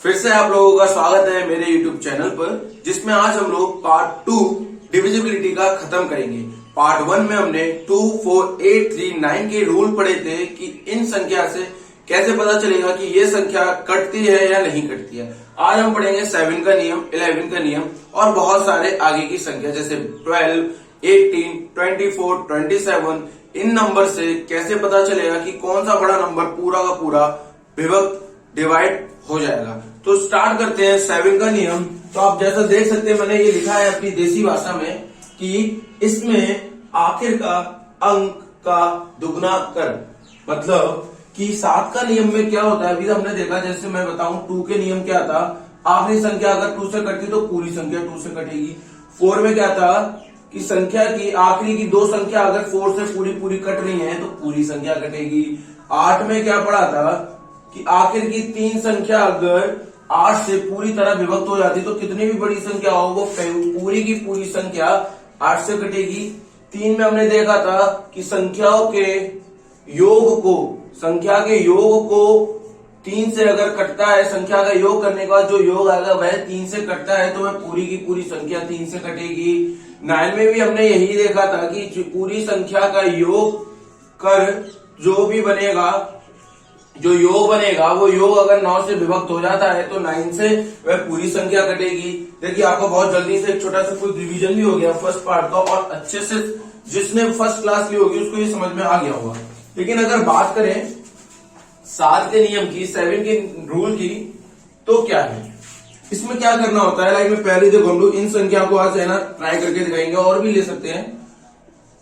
फिर से आप लोगों का स्वागत है मेरे YouTube चैनल पर, जिसमें आज हम लोग पार्ट 2 डिविजिबिलिटी का खत्म करेंगे। पार्ट 1 में हमने 2, 4, 8, 3, 9 के रूल पढ़े थे कि इन संख्या से कैसे पता चलेगा कि ये संख्या कटती है या नहीं कटती है। आज हम पढ़ेंगे 7 का नियम, 11 का नियम और बहुत सारे आगे की संख्या जैसे 12, 18, 24, 27। इन नंबर से कैसे पता चलेगा कि कौन सा बड़ा नंबर पूरा का पूरा विभक्त डिवाइड हो जाएगा। तो स्टार्ट करते हैं 7 का नियम। तो आप जैसा देख सकते हैं, मैंने ये लिखा है अपनी देसी भाषा में कि इसमें आखिर का अंक का दुगना कर, मतलब कि 7 का नियम में क्या होता है। अभी हमने देखा, जैसे मैं बताऊं 2 के नियम क्या था, आखिरी संख्या अगर 2 से कटती तो पूरी संख्या 2 से कटेगी। 4 में क्या था कि संख्या की आखिरी की 2 संख्या अगर 4 से पूरी पूरी कट रही है तो पूरी संख्या कटेगी। 8 में क्या पढ़ा था कि आखिर की 3 संख्या अगर 8 से पूरी तरह विभक्त हो जाती तो कितनी भी बड़ी संख्या हो वो पूरी की पूरी संख्या 8 से कटेगी। 3 में हमने देखा था कि संख्या के योग को 3 से अगर कटता है, संख्या का योग करने के बाद जो योग आएगा वह 3 से कटता है तो वह पूरी की पूरी संख्या 3 से कटेगी। 9 में भी हमने यही देखा था कि पूरी संख्या का योग कर जो भी बनेगा, जो योग बनेगा वो योग अगर 9 से विभक्त हो जाता है तो 9 से वह पूरी संख्या कटेगी। देखिए आपको बहुत जल्दी से एक छोटा सा कोई रिवीजन भी हो गया फर्स्ट पार्ट का, और अच्छे से जिसने फर्स्ट क्लास ली होगी उसको ये समझ में आ गया होगा। लेकिन अगर बात करें 7 के नियम की, 7 के रूल की, तो क्या है इसमें क्या करना होता है। लाइक में पहले देखो हम लोग इन संख्या को आज है ना ट्राई करके दिखाएंगे, और भी ले सकते हैं।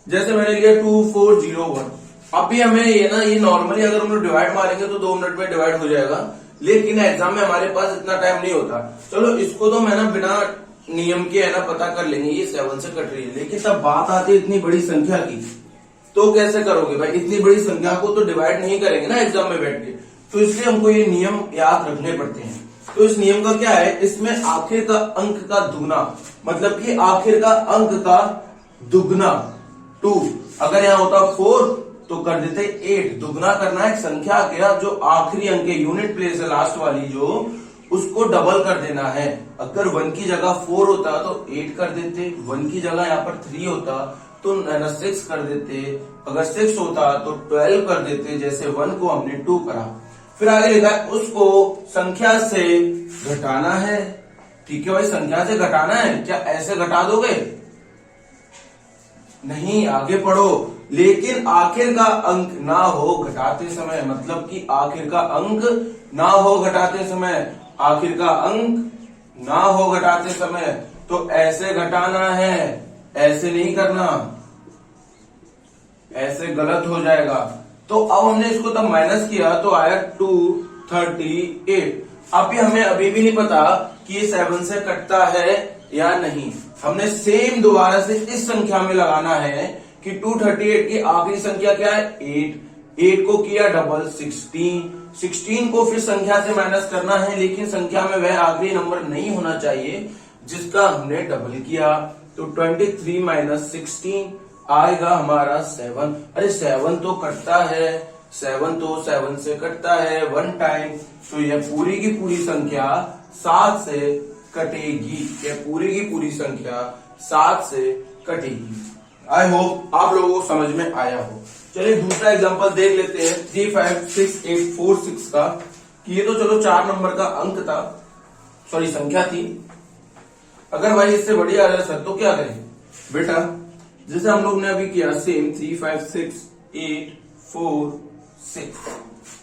जैसे मैंने लिया 2, 4, 0, 1। अभी हमें ये नॉर्मली अगर हम लोग डिवाइड मारेंगे तो 2 मिनट में डिवाइड हो जाएगा, लेकिन एग्जाम में हमारे पास इतना टाइम नहीं होता। चलो इसको तो मैं ना बिना नियम के है ना पता कर लेंगे, ये 7 से कट रही है। लेकिन तब बात आती है इतनी बड़ी संख्या की, तो कैसे करोगे भाई। इतनी बड़ी संख्या को तो डिवाइड नहीं करेंगे ना एग्जाम में बैठ के, तो इसलिए हमको ये नियम याद रखने पड़ते हैं। तो इस नियम का क्या है, इसमें आखिर का अंक का दुगना, मतलब कि आखिर का अंक का दुगना 2। अगर यहाँ होता 4 तो कर देते 8। दुगना करना है संख्या का जो आखिरी अंक है, यूनिट प्लेस है लास्ट वाली जो, उसको डबल कर देना है। अगर 1 की जगह 4 होता तो 8 कर देते, 1 की जगह यहाँ पर 3 होता तो 6 कर देते, अगर 6 होता तो 12 कर देते, जैसे 1 को हमने 2 करा। फिर आगे लिखा है उसको संख्या से घटाना है। ठीक है भाई, संख्या से घटाना है। क्या ऐसे घटा दोगे? नहीं, आगे पढ़ो। लेकिन आखिर का अंक ना हो घटाते समय, मतलब कि आखिर का अंक ना हो घटाते समय, आखिर का अंक ना हो घटाते समय, तो ऐसे घटाना है, ऐसे नहीं करना, ऐसे गलत हो जाएगा। तो अब हमने इसको तब माइनस किया तो आया 238। हमें अभी भी नहीं पता कि ये 7 से कटता है या नहीं। हमने सेम दोबारा से इस संख्या में लगाना है कि 238 की आखिरी संख्या क्या है 8। 8 को किया डबल 16 को फिर संख्या से माइनस करना है, लेकिन संख्या में वह आखिरी नंबर नहीं होना चाहिए जिसका हमने डबल किया। तो 23 माइनस 16 आएगा हमारा 7। अरे 7 तो कटता है, 7 तो 7 से कटता है 1 टाइम, तो यह पूरी की पूरी संख्या 7 से कटेगी। यह पूरी की पूरी संख्या 7 से कटेगी। आई होप आप लोगों को समझ में आया हो। चलिए दूसरा एग्जांपल देख लेते हैं 3, 5, 6, 8, 4, 6 का। कि ये तो चलो 4 नंबर का अंक था, सॉरी संख्या थी। अगर भाई इससे बड़ी आ जाए सर तो क्या करें बेटा, जैसे हम लोग ने अभी किया सेम 3, 5, 6, 8, 4, 6।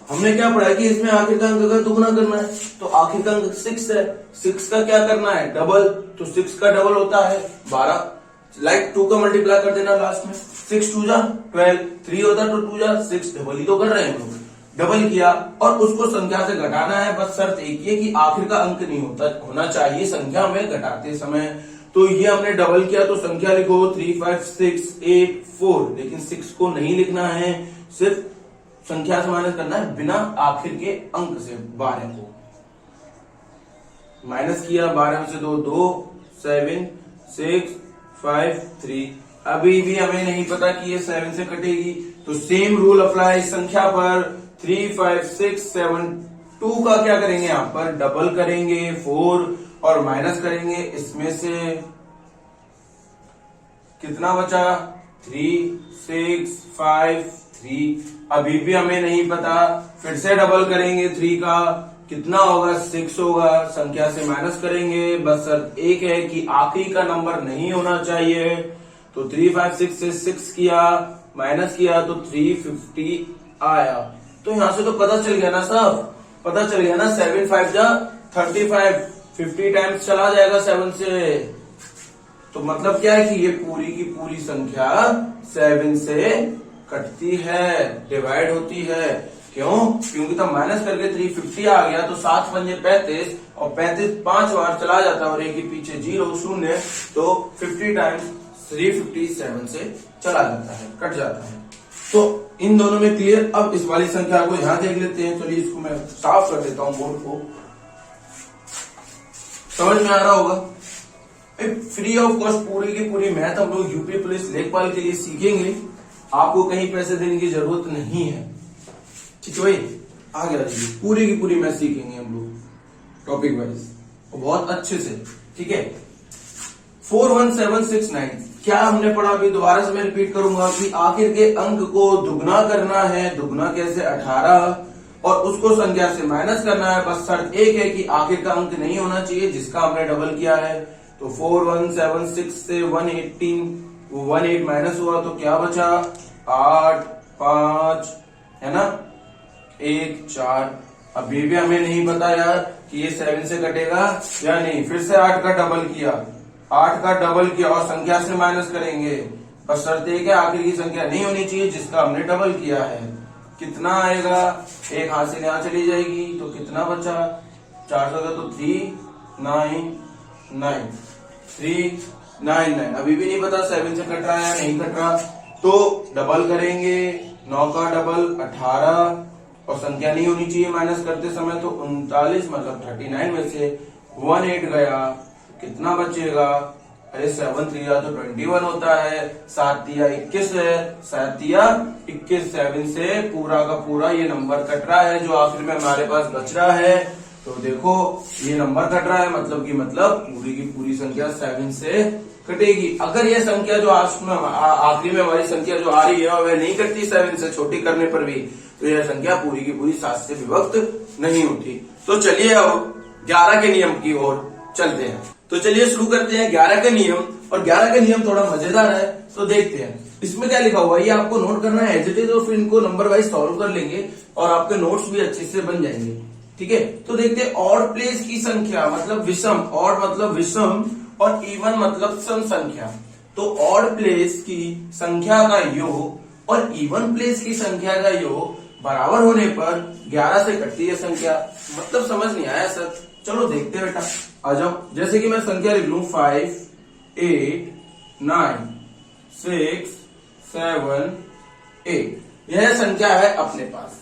हमने क्या पढ़ा कि इसमें आखिर का अंक का दुगना करना है, तो आखिर का अंक 6 है। 6 का क्या करना है डबल, तो 6 का डबल होता है 12। लाइक 2 का मल्टीप्लाई कर देना लास्ट में, 6 2 जा 12, 3 होता तो 2 जा 6, डबल ही तो कर रहे हैं हम लोग। डबल किया और उसको संख्या से घटाना है। बस शर्त एक ही है कि आखिर का अंक नहीं होना चाहिए संख्या में घटाते समय। तो ये हमने डबल किया तो संख्या लिखो 3, 5, 6, 8, 4, लेकिन 6 को नहीं लिखना है, सिर्फ संख्या से माइनस करना है बिना आखिर के अंक से। 12 को माइनस किया, 12 में से 2, 7, 6, 5, 3। अभी भी हमें नहीं पता कि ये 7 से कटेगी, तो सेम रूल अप्लाई संख्या पर। 3, 5, 6, 7 2 का क्या करेंगे, यहां पर डबल करेंगे 4 और माइनस करेंगे, इसमें से कितना बचा 3 6 5 3। अभी भी हमें नहीं पता, फिर से डबल करेंगे 3 का, कितना होगा 6 होगा, संख्या से माइनस करेंगे। बस शर्त एक है कि आखिरी का नंबर नहीं होना चाहिए। तो 3 5 6 से 6 किया, माइनस किया तो 350 आया। तो यहां से तो पता चल गया ना साहब, पता चल गया ना 7 5 जा 35, 50 टाइम्स चला जाएगा 7 से। तो मतलब क्या है कि ये पूरी की पूरी संख्या 7 से कटती है, डिवाइड होती है। क्यों? क्योंकि तब माइनस करके 350 आ गया तो 7 पंजे 35 और 35 5 बार चला जाता है और एक के पीछे 0 शून्य, तो 50 टाइम्स 357 से चला जाता है, कट जाता है। तो इन दोनों में क्लियर। अब इस वाली संख्या को यहां देख लेते हैं। चलिए इसको मैं साफ कर देता हूं बोर्ड को, समझ में आ रहा होगा। फ्री ऑफ कॉस्ट पूरी की पूरी मैथ हम लोग यूपी पुलिस लेखपाल के लिए सीखेंगे, आपको कहीं पैसे देने की जरूरत नहीं है। ठीक है भाई, आगे आ जाइए। पूरी की पूरी मैथ सीखेंगे हम लोग टॉपिक वाइज और बहुत अच्छे से। ठीक है, 41769 क्या हमने पढ़ा, अभी दोबारा से मैं रिपीट करूंगा कि आखिर के अंक को दुगना करना है। दुगना कैसे? 18 और उसको संख्या से माइनस करना है। बस शर्त एक है कि आखिर का अंक नहीं होना चाहिए, जिसका हमने डबल किया है। तो 4176 से 118 माइनस हुआ तो क्या बचा 8 5 है ना 1 4। अभी भी हमें नहीं पता यार कि ये 7 से कटेगा या नहीं। फिर से 8 का डबल किया, 8 का डबल किया और संख्या से माइनस करेंगे। बस शर्त एक है आखिर की संख्या नहीं होनी चाहिए, जिसका हमने डबल किया है। कितना आएगा, एक हाथ से यहां चली जाएगी तो कितना बचा 400 का तो 399। अभी भी नहीं पता 7 से कट रहा है या नहीं कट रहा, तो डबल करेंगे। 9 का डबल 18 और संख्या नहीं होनी चाहिए माइनस करते समय, तो 39 मतलब 39 में से 18 गया, कितना बचेगा, अरे 7 3 तो 21 होता है, 7 3 21 है, 7 3 21, 7 से पूरा का पूरा ये नंबर कट रहा है जो आखिर में हमारे पास बच रहा है। तो देखो ये नंबर कट रहा है, मतलब पूरी की पूरी संख्या 7 से कटेगी। अगर ये संख्या जो आखिरी में हमारी संख्या जो आ रही है और वह नहीं कटती 7 से, छोटी करने पर भी, तो यह संख्या पूरी की पूरी 7 से विभक्त नहीं होती। तो चलिए अब 11 के नियम की ओर चलते हैं। तो चलिए शुरू करते हैं 11 का नियम। और 11 का नियम थोड़ा मजेदार है, तो देखते हैं इसमें क्या लिखा हुआ है। ये आपको नोट करना है एज इट इज और फिर इनको नंबर वाइज सॉल्व कर लेंगे और आपके नोट्स भी अच्छे से बन जाएंगे। ठीक है, तो देखते हैं ऑड प्लेस की संख्या मतलब विषम, ऑड मतलब विषम और इवन मतलब सम संख्या। तो ऑड प्लेस की संख्या का योग और इवन प्लेस की संख्या का योग बराबर होने पर 11 से कटती है संख्या। मतलब समझ नहीं आया सर, चलो देखते हैं बेटा, आ जाओ। जैसे कि मैं संख्या लिख लूं 5 8 9 6 7 8, यह संख्या है अपने पास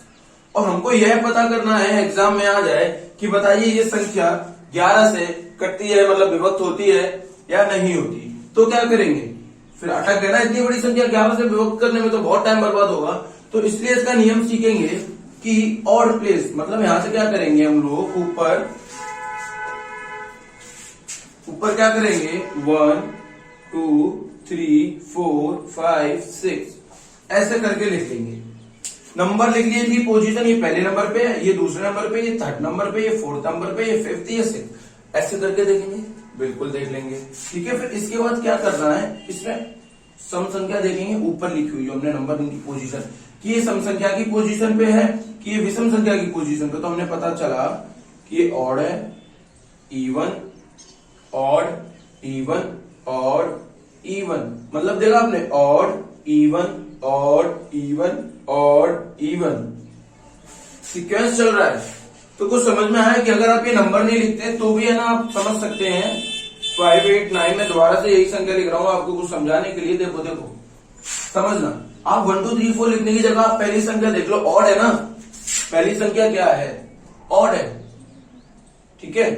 और हमको यह पता करना है एग्जाम में आ जाए कि बताइए ये संख्या 11 से कटती है मतलब विभक्त होती है या नहीं होती। तो क्या करेंगे, फिर अटक गए ना, इतनी बड़ी संख्या 11 से विभक्त करने में तो बहुत टाइम बर्बाद होगा। तो इसलिए इसका नियम सीखेंगे कि ऑड प्लेस मतलब यहां से क्या करेंगे हम लोग, ऊपर क्या करेंगे 1 2 3 4 5 6 ऐसे करके लिख लेंगे। नंबर लिख लिए, इनकी पोजीशन ये पहले नंबर पे है, ये दूसरे नंबर पे, ये थर्ड नंबर पे, ये फोर्थ नंबर पे, ये फिफ्थ, ये सिक्स, ऐसे करके देखेंगे, बिल्कुल देख लेंगे। ठीक है, फिर इसके बाद क्या करना है, इसमें सम संख्या देखेंगे ऊपर लिखी हुई जो हमने नंबर इनकी पोजीशन कि ये सम संख्या की पोजीशन पे है कि ये विषम संख्या की पोजीशन पे। तो हमने पता चला कि ये ऑड है, even, odd, even, odd, even, मतलब देखा आपने odd even odd even odd even sequence चल रहा है। तो कुछ समझ में आया कि अगर आप ये नंबर नहीं लिखते तो भी है ना आप समझ सकते हैं। 5 8 9 में दोबारा से यही संख्या लिख रहा हूं आपको कुछ समझाने के लिए। देखो समझना, आप 1 2 3 4 लिखने की जगह आप पहली संख्या देख लो, ऑड है ना, पहली संख्या क्या है, ऑड है। ठीक है,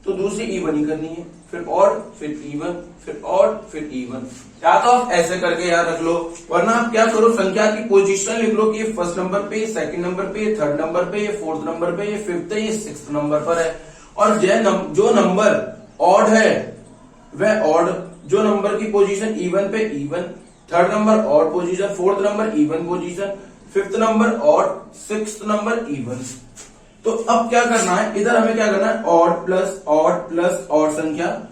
तो दूसरी इवन ही करनी है, फिर ऑड, फिर इवन, फिर ऑड, फिर इवन। या तो आप ऐसे करके याद रख लो, वरना आप क्या करो, संख्या की पोजीशन लिख लो कि ये फर्स्ट नंबर पे, ये सेकंड नंबर पे, ये थर्ड नंबर पे, ये फोर्थ नंबर पे, ये फिफ्थ है, ये सिक्स्थ नंबर पर है। और जो नंबर ऑड है वह ऑड, जो नंबर की पोजीशन इवन पे even, third number odd position, fourth number even position, fifth number odd, sixth number even. तो अब क्या करना है, इधर हमें क्या करना है, ऑड प्लस ऑड संख्या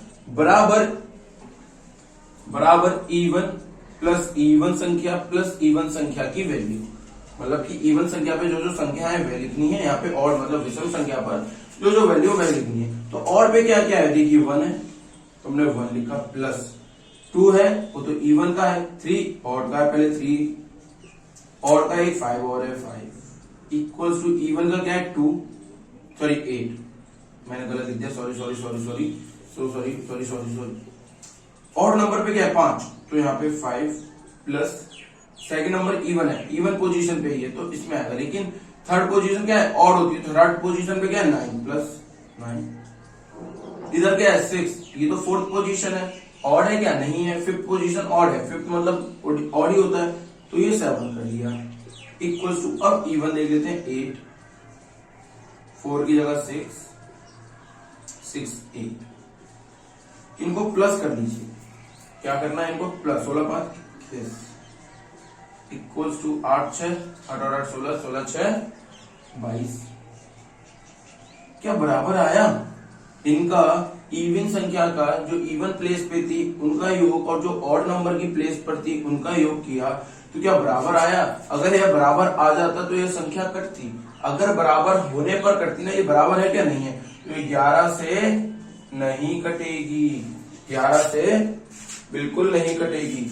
बराबर इवन प्लस इवन संख्या प्लस इवन संख्या की वैल्यू। मतलब कि इवन संख्या पे जो जो संख्या है वह लिखनी है, यहाँ पे ऑड मतलब विषम संख्या पर जो जो वैल्यू वह लिखनी है। तो ऑड पे क्या क्या है, देखिए 1 है, तुमने 1 लिखा, प्लस 2 है वो तो इवन का है, 3 ऑड का है, पहले 3 ऑड का है, 5 और है 5 इक्वल्स टू इवन का क्या है 2 सॉरी 8, मैंने गलत लिख दिया, सॉरी। ऑड नंबर पे क्या है 5, तो यहाँ पे 5 प्लस सेकंड नंबर इवन है, इवन पोजीशन पे ही है तो इसमें आएगा, लेकिन थर्ड पोजीशन क्या है ऑड होती है, तो थर्ड पोजीशन पे क्या है 9 प्लस 9, इधर क्या है 6, ये तो फोर्थ पोजीशन है, ऑड है क्या नहीं है, फिफ्थ पोजीशन ऑड है, फिफ्थ मतलब ऑड ही होता है, तो ये 7 कर लिया इक्वल्स टू, अब इवन देख लेते हैं 8, 4 की जगह 6 8, इनको प्लस कर लीजिए, क्या करना है इनको प्लस, 16 5 30 इक्वल्स टू 8 6 8 और 8 16 16 6 22, क्या बराबर आया, इनका इवन संख्या का जो इवन प्लेस पे थी उनका योग और जो ऑड नंबर की प्लेस पर थी उनका योग किया तो क्या बराबर आया। अगर यह बराबर आ जाता तो यह संख्या कटती, अगर बराबर होने पर कटती ना, ये बराबर है क्या नहीं है, तो 11 से नहीं कटेगी, 11 से बिल्कुल नहीं कटेगी।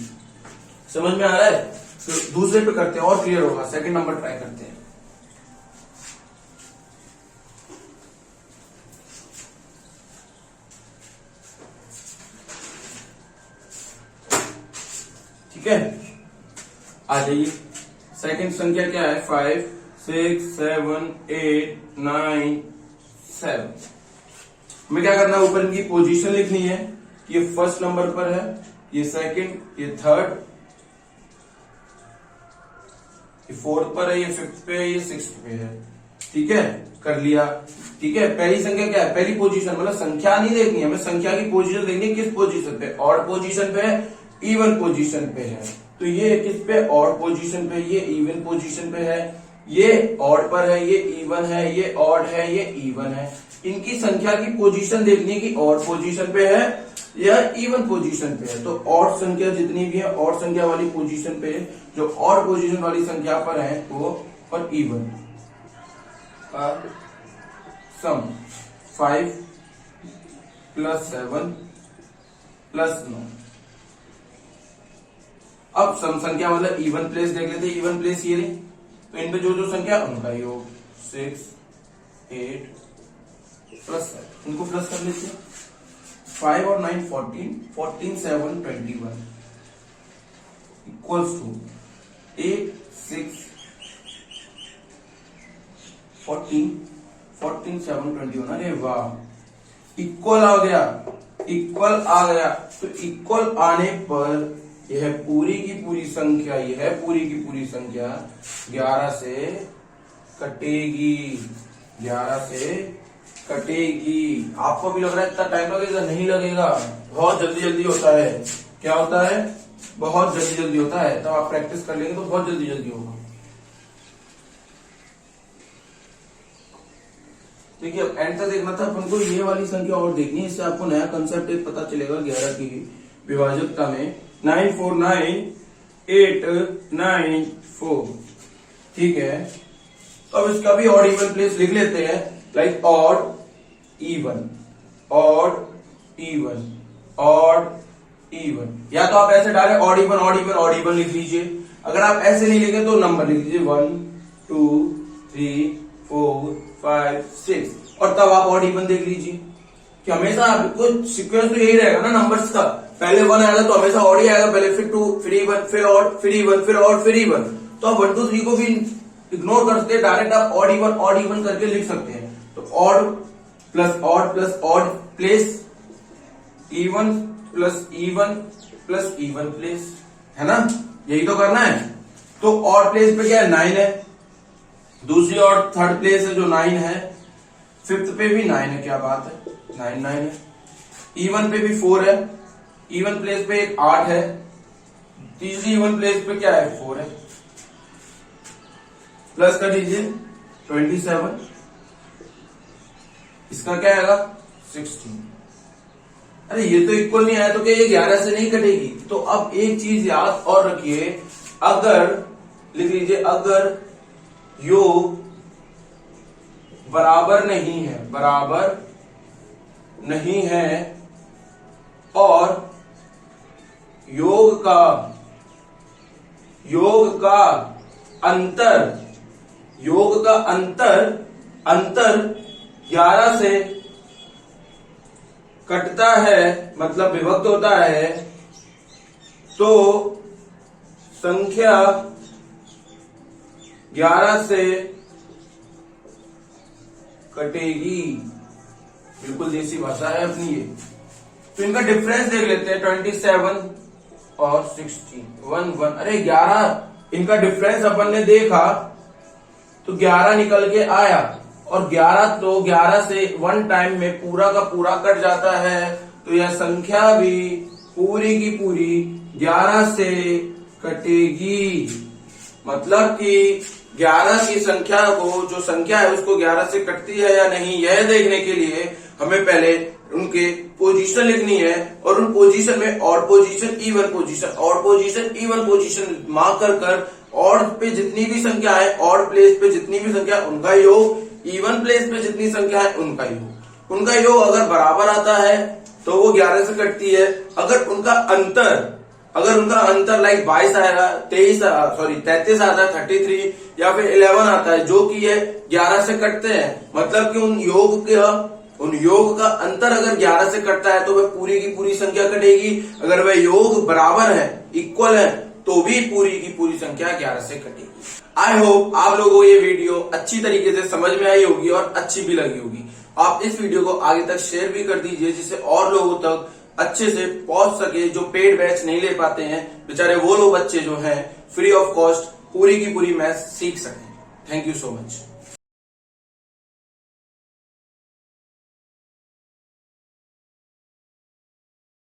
समझ में आ रहा है, तो दूसरे पे करते हैं और क्लियर होगा, सेकंड नंबर ट्राई करते हैं। ठीक है, आ जाइए, सेकंड संख्या क्या है 5 6 7 8 9 7, हमें क्या करना है, ऊपर इनकी पोजीशन लिखनी है, ये फर्स्ट नंबर पर है, ये सेकंड, ये थर्ड, ये फोर्थ पर है, ये फिफ्थ पे है, ये सिक्स्थ पे है। ठीक है, कर लिया। ठीक है, पहली संख्या क्या है, पहली पोजीशन, मतलब संख्या नहीं देखनी है हमें, संख्या की पोजीशन देखनी है, किस पोजीशन पे, ऑड पोजीशन पे है, इवन पोजीशन पे है, तो ये किस पे, ऑड पोजीशन पे, ये इवन पोजीशन पे है, ये ऑड पर है, ये इवन है, ये ऑड है, ये इवन है। इनकी संख्या की पोजीशन देखनी है कि ऑड पोजीशन पे है या इवन पोजीशन पे है, तो ऑड संख्या जितनी भी है ऑड संख्या वाली पोजीशन पे, जो ऑड पोजीशन वाली संख्या पर है वो और इवन का सम 5 प्लस 7 प्लस 9। अब सम संख्या मतलब इवन प्लेस देख लेते, इवन प्लेस ये रही, तो इनपे जो जो संख्या उनका योग 6 8 प्लस 7, इनको प्लस कर लेते हैं, 5 और 9 14 14 7 21 इक्वल्स टू 8 6 14 14 7 21। अरे वाह, इक्वल आ गया, इक्वल आ गया। तो इक्वल आने पर यह पूरी की पूरी संख्या, यह पूरी की पूरी संख्या 11 से कटेगी, 11 से कटेगी। आपको भी लग रहा है इतना टाइम लगेगा, नहीं लगेगा, बहुत जल्दी जल्दी होता है। क्या होता है, बहुत जल्दी जल्दी होता है, तो आप प्रैक्टिस कर लेंगे तो बहुत जल्दी जल्दी होगा। देखिए अब एंड तक देखना था अपन को, ये वाली संख्या और देखनी है, इससे आपको नया कंसेप्ट एक पता चलेगा 11 की विभाजकता में। 9 4 9 8 9 4। ठीक है, तो अब इसका भी ऑड इवन प्लेस लिख लेते हैं, like odd even odd even odd even. या तो आप ऐसे direct odd even odd even odd even लिख लीजिए, अगर आप ऐसे नहीं लिखे तो नंबर लिख लीजिए 1 2 3 4 5 6, और तब आप ऑड इवन देख लीजिए कि हमेशा आपको सीक्वेंस तो यही रहेगा ना नंबर्स का, पहले 1 आएगा तो हमेशा ऑड ही आएगा, पहले फिर 2 फिर इवन फिर ऑड फिर इवन फिर ऑड फिर इवन। तो आप 1 2 3 को भी इग्नोर कर सकते हैं, डायरेक्ट आप ऑड इवन करके लिख सकते हैं। तो odd plus odd place even plus even plus even place, है ना, यही तो करना है। तो ऑड प्लेस पे क्या है 9 है, दूसरी और थर्ड प्लेस है जो 9 है, फिफ्थ पे भी 9 है, क्या बात है 9 9 है, इवन पे भी 4 है, इवन प्लेस पे एक 8 है, तीसरी इवन प्लेस पे क्या है 4 है, प्लस कर दीजिए 27, इसका क्या आएगा 16। अरे ये तो इक्वल नहीं आया तो क्या ये 11 से नहीं कटेगी? तो अब एक चीज याद और रखिए, अगर लिख लीजिए अगर योग बराबर नहीं है और योग का अंतर 11 से कटता है, मतलब विभक्त होता है, तो संख्या 11 से कटेगी। बिल्कुल देसी भाषा है अपनी ये। तो इनका डिफरेंस देख लेते हैं, 27 और 16 1 1। अरे 11 इनका डिफरेंस अपन ने देखा तो 11 निकल के आया, और 11 से 1 टाइम में पूरा का पूरा कट जाता है, तो यह संख्या भी पूरी की पूरी 11 से कटेगी। मतलब कि 11 की संख्या को, जो संख्या है उसको 11 से कटती है या नहीं, यह देखने के लिए हमें पहले उनके पोजीशन लिखनी है, और उन पोजीशन में odd position even position mark कर ऑड पे जितनी भी संख्या है, ऑड प्लेस पे जितनी भी संख्या है उनका योग, इवन प्लेस पे जितनी संख्या है उनका योग अगर बराबर आता है तो वो 11 से कटती है। अगर उनका अंतर लाइक 22 आएगा, 33 आता है, 33 या फिर 11 आता है, जो कि ये 11 से कटते हैं, मतलब कि उन योग का अंतर अगर 11 से कटता है तो वह पूरी की पूरी संख्या कटेगी। अगर वह योग बराबर है, इक्वल है, तो भी पूरी की पूरी संख्या 11 से कटेगी। आई होप आप लोगों को ये वीडियो अच्छी तरीके से समझ में आई होगी और अच्छी भी लगी होगी। आप इस वीडियो को आगे तक शेयर भी कर दीजिए, जिससे और लोगों तक अच्छे से पहुंच सके, जो पेड बैच नहीं ले पाते हैं बेचारे, वो लोग बच्चे जो हैं फ्री ऑफ कॉस्ट पूरी की पूरी मैथ्स सीख सकें। Thank you so much.